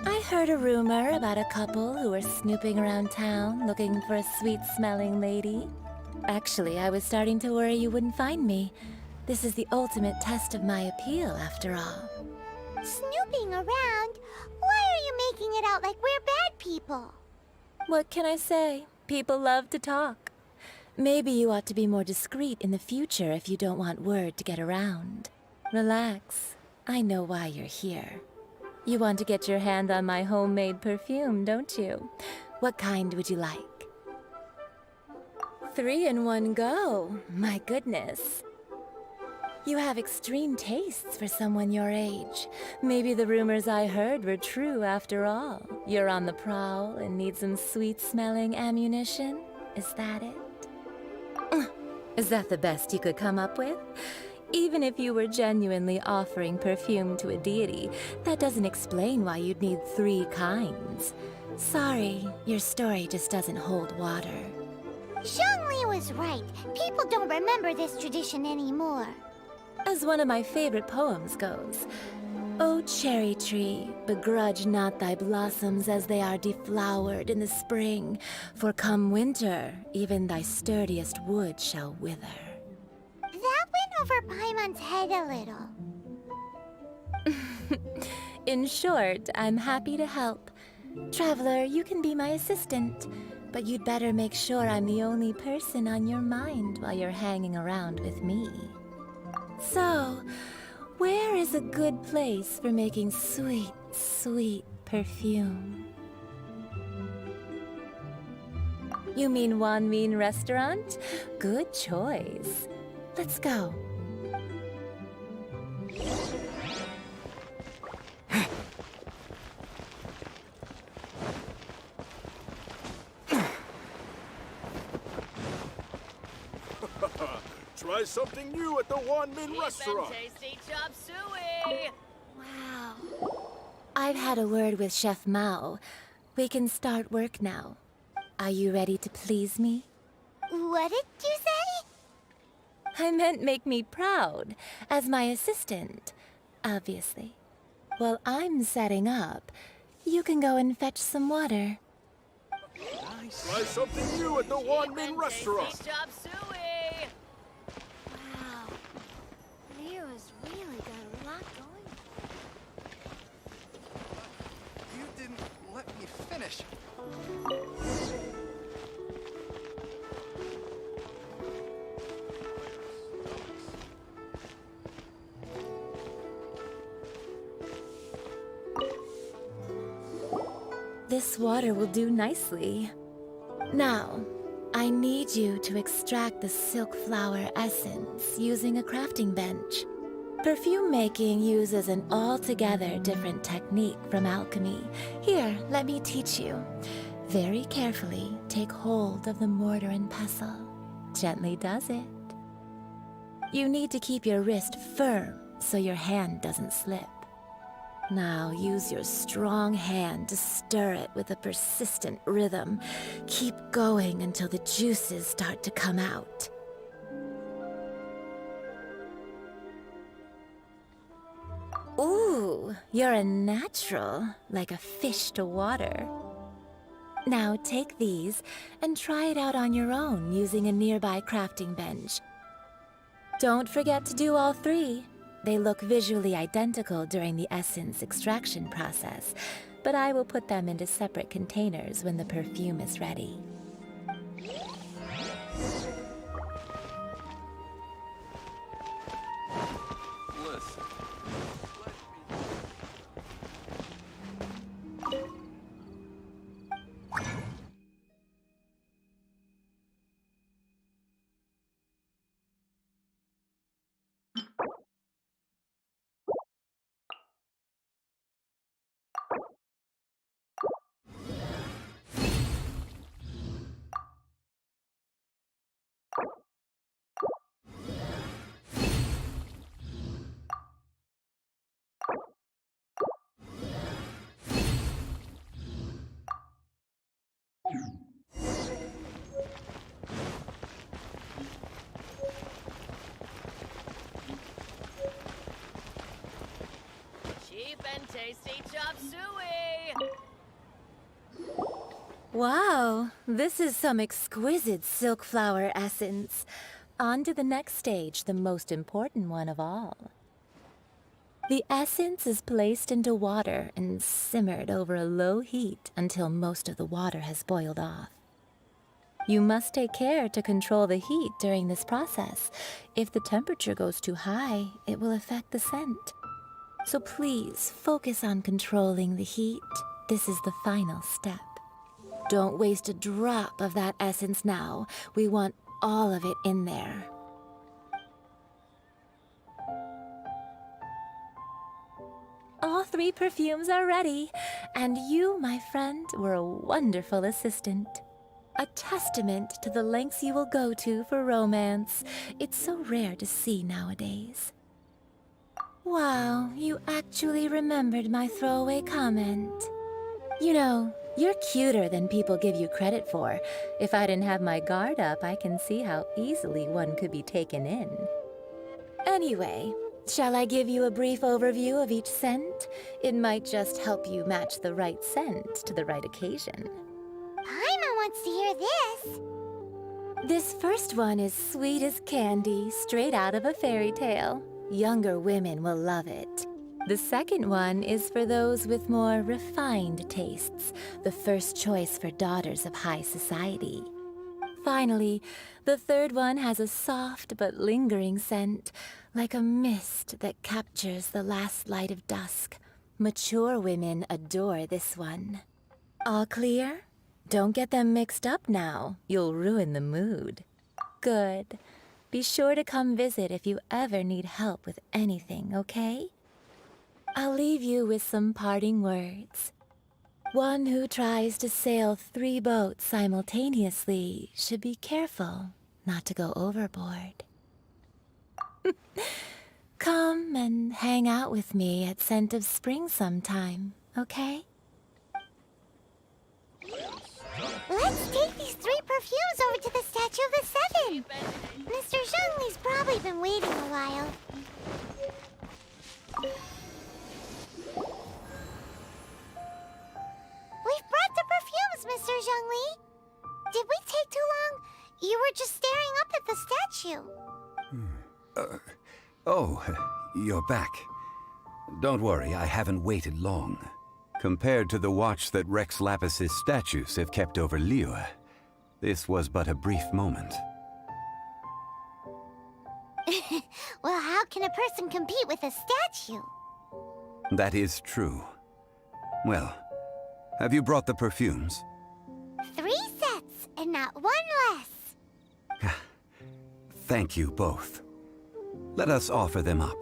[SPEAKER 3] I heard a rumor about a couple who were snooping around town looking for a sweet-smelling lady. Actually, I was starting to worry you wouldn't find me. This is the ultimate test of my appeal, after all.
[SPEAKER 2] Snooping around? Why are you making it out like we're bad people?
[SPEAKER 3] What can I say? People love to talk. Maybe you ought to be more discreet in the future if you don't want word to get around. Relax. I know why you're here. You want to get your hand on my homemade perfume, don't you? What kind would you like? 3 in one go. My goodness. You have extreme tastes for someone your age. Maybe the rumors I heard were true after all. You're on the prowl and need some sweet-smelling ammunition? Is that it? Is that the best you could come up with? Even if you were genuinely offering perfume to a deity, that doesn't explain why you'd need 3 kinds. Sorry, your story just doesn't hold water.
[SPEAKER 2] Zhongli was right. People don't remember this tradition anymore.
[SPEAKER 3] As one of my favorite poems goes, O cherry tree, begrudge not thy blossoms as they are deflowered in the spring, for come winter, even thy sturdiest wood shall wither.
[SPEAKER 2] That went over Paimon's head a little.
[SPEAKER 3] In short, I'm happy to help. Traveler, you can be my assistant, but you'd better make sure I'm the only person on your mind while you're hanging around with me. So, where is a good place for making sweet, sweet perfume? You mean Wanmin Restaurant? Good choice. Let's go.
[SPEAKER 10] Try something new at the Wanmin Restaurant.
[SPEAKER 11] Tasty chop suey.
[SPEAKER 3] Wow. I've had a word with Chef Mao. We can start work now. Are you ready to please me?
[SPEAKER 2] What did you say?
[SPEAKER 3] I meant make me proud, as my assistant, obviously. While I'm setting up, you can go and fetch some water.
[SPEAKER 10] Try something new at the Wanmin Restaurant.
[SPEAKER 11] Tasty chop suey.
[SPEAKER 2] Wow. Leo's really got a lot going.
[SPEAKER 12] You didn't let me finish.
[SPEAKER 3] This water will do nicely. Now, I need you to extract the silk flower essence using a crafting bench. Perfume making uses an altogether different technique from alchemy. Here, let me teach you. Very carefully, take hold of the mortar and pestle. Gently does it. You need to keep your wrist firm so your hand doesn't slip. Now use your strong hand to stir it with a persistent rhythm. Keep going until the juices start to come out. Ooh, you're a natural, like a fish to water. Now take these and try it out on your own using a nearby crafting bench. Don't forget to do all three. They look visually identical during the essence extraction process, but I will put them into separate containers when the perfume is ready.
[SPEAKER 10] Listen.
[SPEAKER 11] Cheap and tasty chop suey!
[SPEAKER 3] Wow, this is some exquisite silk flower essence. On to the next stage, the most important one of all. The essence is placed into water and simmered over a low heat until most of the water has boiled off. You must take care to control the heat during this process. If the temperature goes too high, it will affect the scent. So please focus on controlling the heat. This is the final step. Don't waste a drop of that essence now. We want all of it in there. All three perfumes are ready, and you, my friend, were a wonderful assistant. A testament to the lengths you will go to for romance. It's so rare to see nowadays. Wow, you actually remembered my throwaway comment. You know, you're cuter than people give you credit for. If I didn't have my guard up, I can see how easily one could be taken in. Anyway, shall I give you a brief overview of each scent? It might just help you match the right scent to the right occasion.
[SPEAKER 2] Paimon wants to hear this.
[SPEAKER 3] This first one is sweet as candy, straight out of a fairy tale. Younger women will love it. The second one is for those with more refined tastes, the first choice for daughters of high society. Finally, the third one has a soft but lingering scent, like a mist that captures the last light of dusk. Mature women adore this one. All clear? Don't get them mixed up now. You'll ruin the mood. Good. Be sure to come visit if you ever need help with anything, okay? I'll leave you with some parting words. One who tries to sail 3 boats simultaneously should be careful not to go overboard. Come and hang out with me at Scent of Spring sometime, okay?
[SPEAKER 2] Let's take these 3 perfumes over to the Statue of the Seven. Mr. Zhongli's probably been waiting a while. We've brought the perfumes, Mr. Zhongli. Did we take too long? You were just staring up at the statue.
[SPEAKER 5] Oh, you're back. Don't worry, I haven't waited long. Compared to the watch that Rex Lapis's statues have kept over Liyue, this was but a brief moment.
[SPEAKER 2] Well, how can a person compete with a statue?
[SPEAKER 5] That is true. Well, have you brought the perfumes?
[SPEAKER 2] 3 sets, and not 1 less.
[SPEAKER 5] Thank you both. Let us offer them up.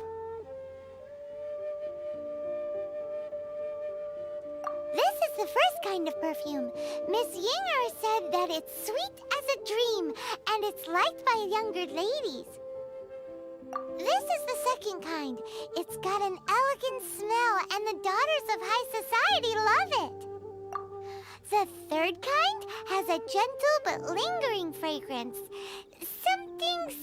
[SPEAKER 2] This is the first kind of perfume. Miss Yinger said that it's sweet as a dream, and it's liked by younger ladies. This is the second kind. It's got an elegant smell, and the daughters of high society love it. The third kind has a gentle but lingering fragrance.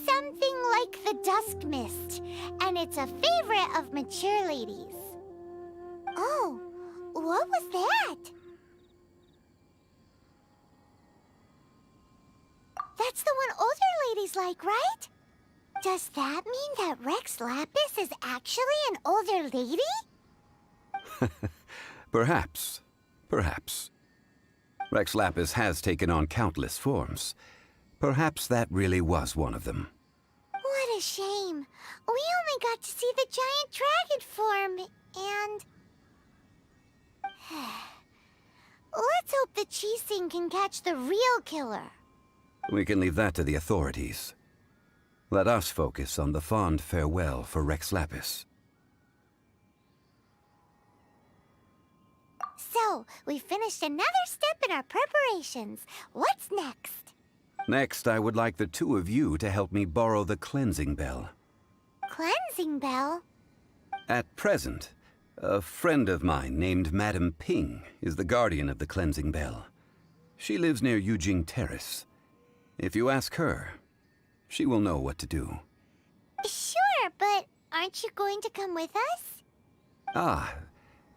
[SPEAKER 2] Something like the dusk mist. And it's a favorite of mature ladies. Oh, what was that? That's the one older ladies like, right? Does that mean that Rex Lapis is actually an older lady?
[SPEAKER 5] Perhaps. Perhaps. Rex Lapis has taken on countless forms. Perhaps that really was one of them.
[SPEAKER 2] What a shame. We only got to see the giant dragon form, and... Let's hope the Chising can catch the real killer.
[SPEAKER 5] We can leave that to the authorities. Let us focus on the fond farewell for Rex Lapis.
[SPEAKER 2] So, we finished another step in our preparations. What's next?
[SPEAKER 5] Next, I would like the two of you to help me borrow the cleansing bell.
[SPEAKER 2] Cleansing bell?
[SPEAKER 5] At present, a friend of mine named Madame Ping is the guardian of the cleansing bell. She lives near Yujing Terrace. If you ask her, she will know what to do.
[SPEAKER 2] Sure, but aren't you going to come with us?
[SPEAKER 5] Ah,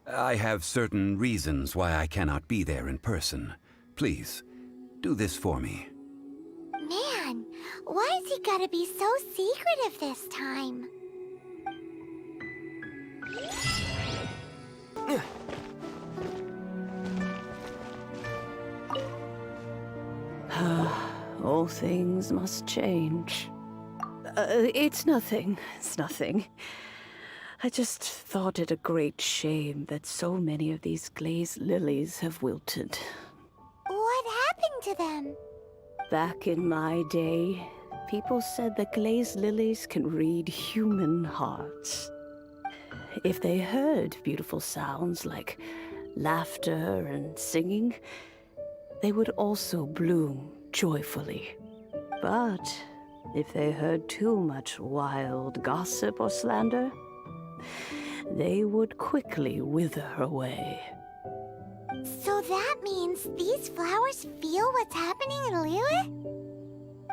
[SPEAKER 5] I have certain reasons why I cannot be there in person. Please, do this for me.
[SPEAKER 2] Man, why has he gotta be so secretive this time?
[SPEAKER 13] All things must change. It's nothing. It's nothing. I just thought it a great shame that so many of these glazed lilies have wilted.
[SPEAKER 2] What happened to them?
[SPEAKER 13] Back in my day, people said that glazed lilies can read human hearts. If they heard beautiful sounds like laughter and singing, they would also bloom joyfully. But if they heard too much wild gossip or slander, they would quickly wither away.
[SPEAKER 2] So that means these flowers feel what's happening in Liyue?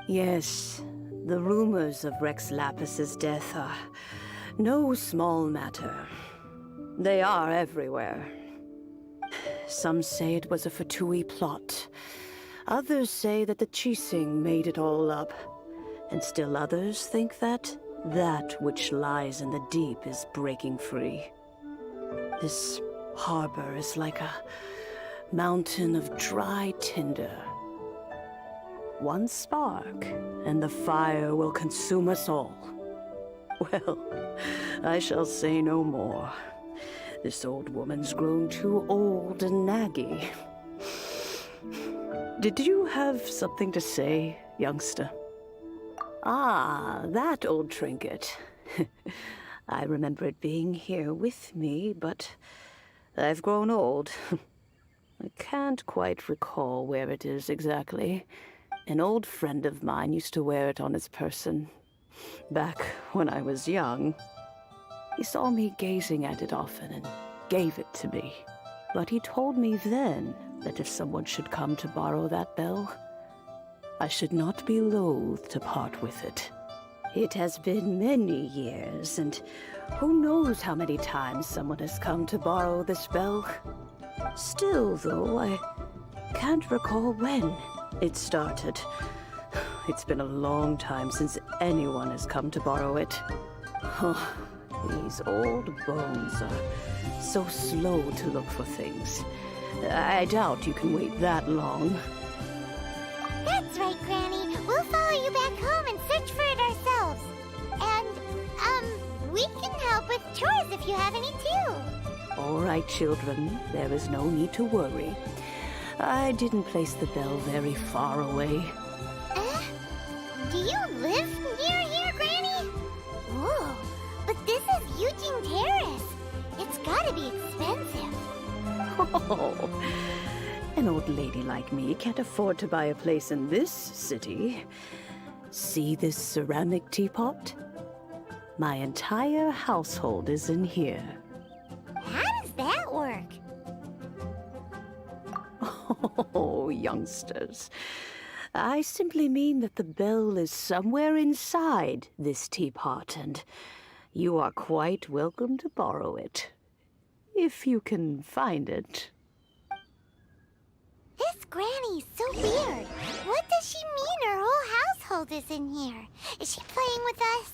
[SPEAKER 13] Yes, the rumors of Rex Lapis's death are no small matter. They are everywhere. Some say it was a Fatui plot. Others say that the Chising made it all up. And still others think that which lies in the deep is breaking free. This harbor is like a mountain of dry tinder. One spark, and the fire will consume us all. Well, I shall say no more. This old woman's grown too old and naggy. Did you have something to say, youngster? Ah, that old trinket. I remember it being here with me, but I've grown old. I can't quite recall where it is exactly. An old friend of mine used to wear it on his person, back when I was young. He saw me gazing at it often and gave it to me. But he told me then that if someone should come to borrow that bell, I should not be loath to part with it. It has been many years, and who knows how many times someone has come to borrow this bell. Still, though, I can't recall when it started. It's been a long time since anyone has come to borrow it. Oh, these old bones are so slow to look for things. I doubt you can wait that long.
[SPEAKER 2] That's right, Granny. We'll follow you back home and search for it ourselves. And, we can help with chores if you have any too.
[SPEAKER 13] All right, children. There is no need to worry. I didn't place the bell very far away.
[SPEAKER 2] Do you live near here, Granny? Whoa, but this is Eugene Terrace. It's gotta be expensive.
[SPEAKER 13] Oh, an old lady like me can't afford to buy a place in this city. See this ceramic teapot? My entire household is in here.
[SPEAKER 2] How does that work?
[SPEAKER 13] Oh, youngsters. I simply mean that the bell is somewhere inside this teapot, and you are quite welcome to borrow it. If you can find it.
[SPEAKER 2] This granny's so weird. What does she mean her whole household is in here? Is she playing with us?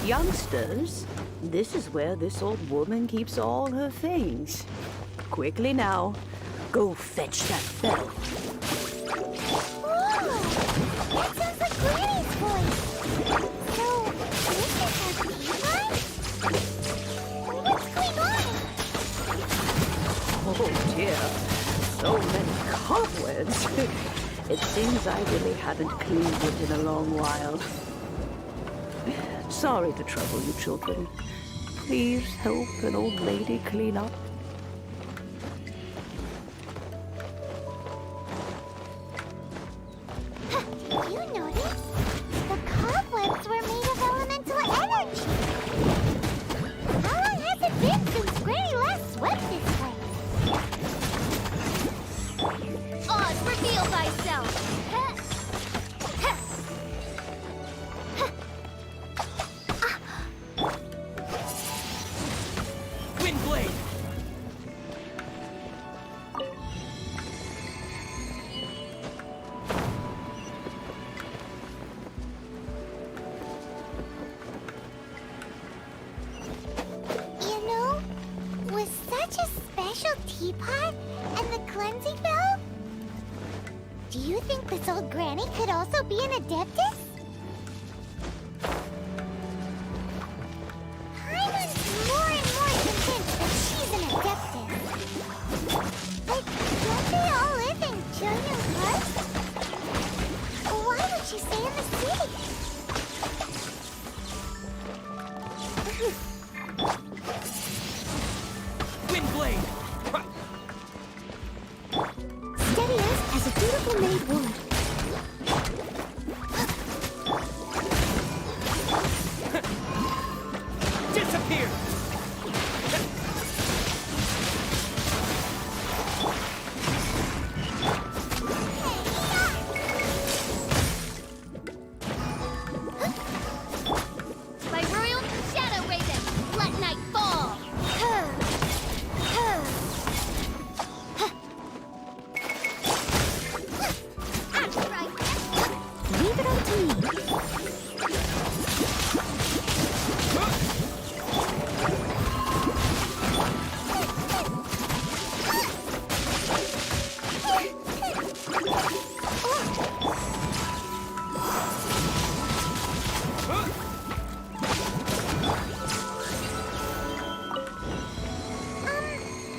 [SPEAKER 13] Youngsters, this is where this old woman keeps all her things. Quickly now, go fetch that bell.
[SPEAKER 2] Whoa! That sounds like Granny's voice. So, this is her teapot? What's going on?
[SPEAKER 13] Oh dear, so many cobwebs. It seems I really haven't cleaned it in a long while. Sorry to trouble you, children. Please help an old lady clean up.
[SPEAKER 2] Did you notice? The cobwebs were made of elemental energy. How long has it been since Granny last swept this place?
[SPEAKER 11] Oz, reveal thyself!
[SPEAKER 2] Teapot and the cleansing bell? Do you think this old granny could also be an adeptus? Paimon's more and more convinced that she's an adeptus. But don't they all live in giant huts? Why would she stay in the city?
[SPEAKER 1] Windblade!
[SPEAKER 2] Steady as a dutiful maid would.
[SPEAKER 1] Disappear!
[SPEAKER 11] By Royal Shadow Raven, let night fall!
[SPEAKER 2] Leave it up to me.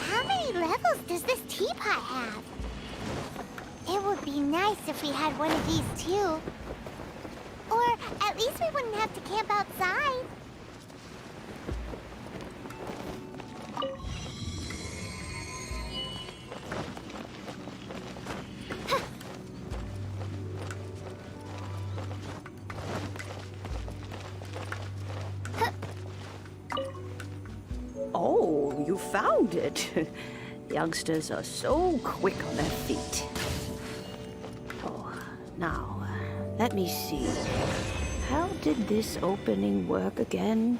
[SPEAKER 2] How many levels does this teapot have? It would be nice if we had one of these too. Or at least we wouldn't have to camp outside.
[SPEAKER 13] Oh, you found it. Youngsters are so quick on their feet. Oh, now, let me see. How did this opening work again?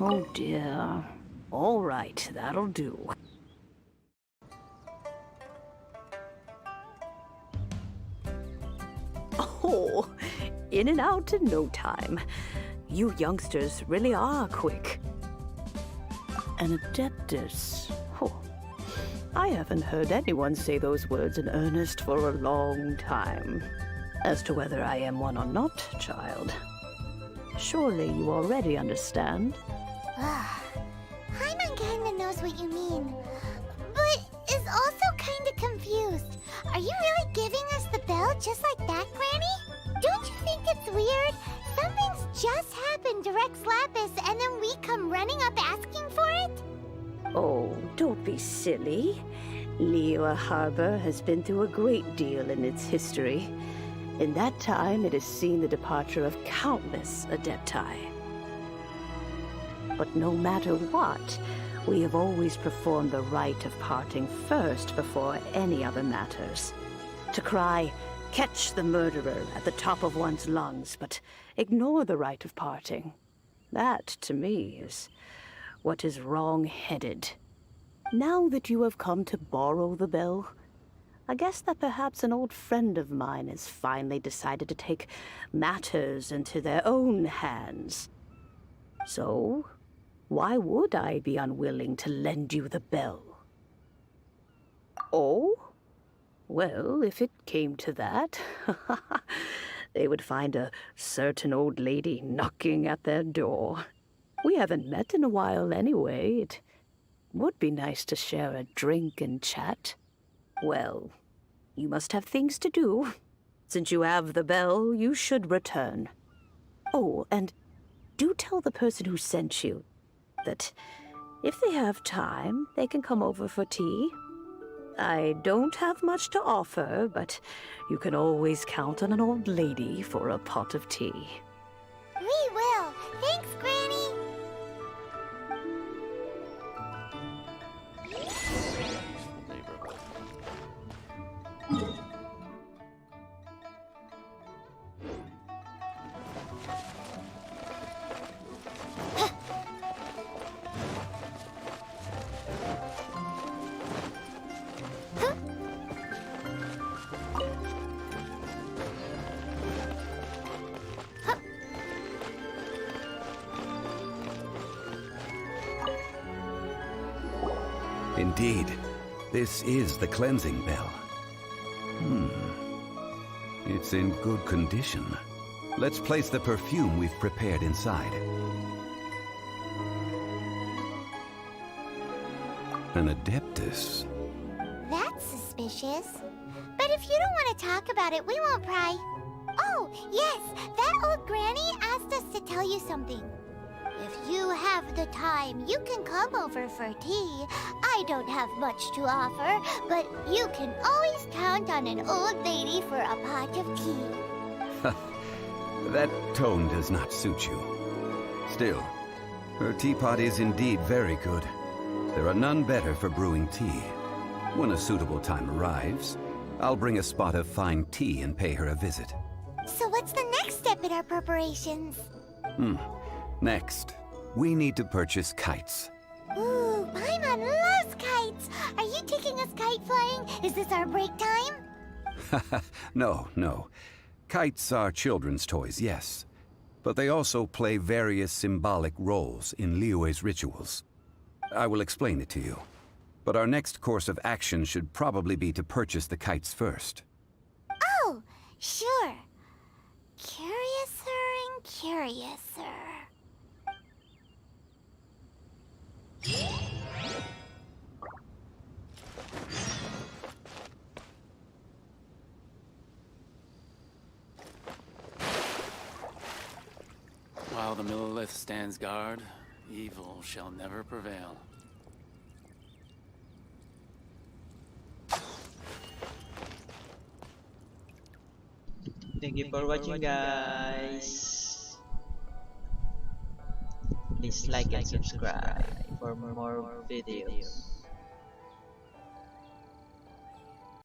[SPEAKER 13] Oh dear. All right, that'll do. Oh, in and out in no time. You youngsters really are quick. An adeptus. Oh, I haven't heard anyone say those words in earnest for a long time. As to whether I am one or not, child, surely you already understand.
[SPEAKER 2] Paimon kinda knows what you mean, but is also kinda confused. giving us the bell just like that, Granny? Don't you think it's weird? Something's just happened to Rex Lapis and then we come running up asking for it?
[SPEAKER 13] Oh, don't be silly. Liyue Harbor has been through a great deal in its history. In that time, it has seen the departure of countless Adepti. But no matter what, we have always performed the rite of parting first before any other matters. To cry, "Catch the murderer," at the top of one's lungs, but ignore the rite of parting. That, to me, is what is wrong-headed. Now that you have come to borrow the bell, I guess that perhaps an old friend of mine has finally decided to take matters into their own hands. So, why would I be unwilling to lend you the bell? Oh? Well, if it came to that, they would find a certain old lady knocking at their door. We haven't met in a while anyway. It would be nice to share a drink and chat. Well, you must have things to do. Since you have the bell, you should return. Oh, and do tell the person who sent you that if they have time, they can come over for tea. I don't have much to offer, but you can always count on an old lady for a pot of tea.
[SPEAKER 2] We will. Thanks, Granny.
[SPEAKER 5] Indeed, this is the cleansing bell. It's in good condition. Let's place the perfume we've prepared inside. An Adeptus.
[SPEAKER 2] That's suspicious. But if you don't want to talk about it, we won't pry. Oh, yes, that old granny asked us to tell you something. If you have the time, you can come over for tea. I don't have much to offer, but you can always count on an old lady for a pot of tea.
[SPEAKER 5] That tone does not suit you. Still, her teapot is indeed very good. There are none better for brewing tea. When a suitable time arrives, I'll bring a spot of fine tea and pay her a visit.
[SPEAKER 2] So what's the next step in our preparations?
[SPEAKER 5] Next, we need to purchase kites.
[SPEAKER 2] Ooh, Paimon loves kites! Are you taking us kite flying? Is this our break time?
[SPEAKER 5] No. Kites are children's toys, yes. But they also play various symbolic roles in Liyue's rituals. I will explain it to you. But our next course of action should probably be to purchase the kites first.
[SPEAKER 2] Oh, sure. Curiouser and curiouser.
[SPEAKER 14] While the Millelith stands guard, evil shall never prevail.
[SPEAKER 15] Thank you for watching, guys. Please like and subscribe for more videos.